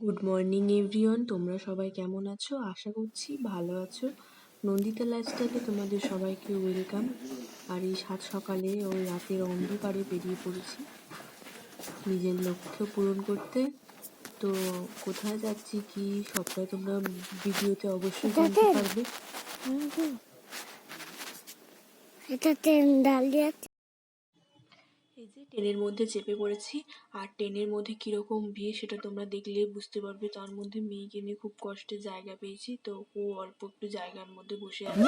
Good morning everyone, তোমরা সবাই কেমন আছো? আশা করছি ভালো আছো। নন্দিতা লাইফস্টাইলে তোমাদের সবাইকে ওয়েলকাম। আর এই সাত সকালে ওই রাতের অন্ধকারে বেরিয়ে পড়েছি নিজের লক্ষ্য পূরণ করতে। তো কোথায় যাচ্ছি কি সবটাই তোমরা ভিডিওতে অবশ্যই জানতে পারবে। এই যে ট্রেনের মধ্যে চেপে পড়েছি, আর ট্রেনের মধ্যে কিরকম ভিড় সেটা তোমরা দেখলে বুঝতে পারবে। তার মধ্যে মেয়েকে নিয়ে খুব কষ্টে জায়গা পেয়েছি, তো ও অল্প একটু জায়গার মধ্যে বসে আছে।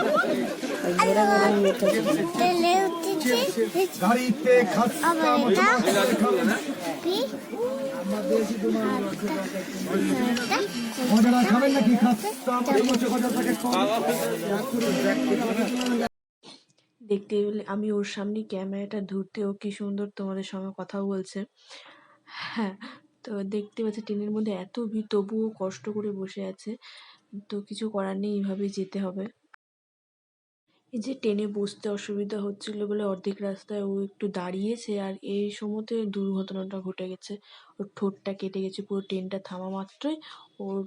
দেখতে পেলে আমি ওর সামনে ক্যামেরাটা ধরতে ও কি সুন্দর তোমাদের সঙ্গে কথা বলছে। হ্যাঁ, তো দেখতে পাচ্ছি ট্রেনের মধ্যে এত ভিড়, তবুও কষ্ট করে বসে আছে। তো কিছু করার নেই, এইভাবেই যেতে হবে। এই যে ট্রেনে বসতে অসুবিধা হচ্ছিল বলে অর্ধেক রাস্তায় ও একটু দাঁড়িয়েছে, আর এই সময়তে দুর্ঘটনাটা ঘটে গেছে। ওর ঠোঁটটা কেটে গেছে, পুরো ট্রেনটা থামা মাত্রই ওর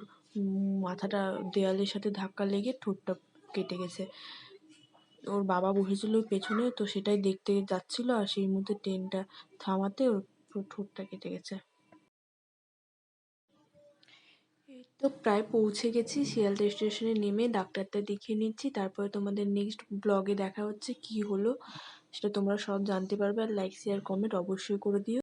মাথাটা দেয়ালের সাথে ধাক্কা লেগে ঠোঁটটা কেটে গেছে। ওর বাবা বসেছিল পেছনে, তো সেটাই দেখতে যাচ্ছিল, আর সেই মুহূর্তে ট্রেনটা থামাতে ওর পুরো ঠোঁটটা কেটে গেছে। এই তো প্রায় পৌঁছে গেছি, শিয়ালদা স্টেশনে নেমে ডাক্তারটা দেখিয়ে নিচ্ছি। তারপরে তোমাদের নেক্সট ব্লগে দেখা হচ্ছে কি হলো সেটা তোমরা সব জানতে পারবে। আর লাইক শেয়ার কমেন্ট অবশ্যই করে দিও।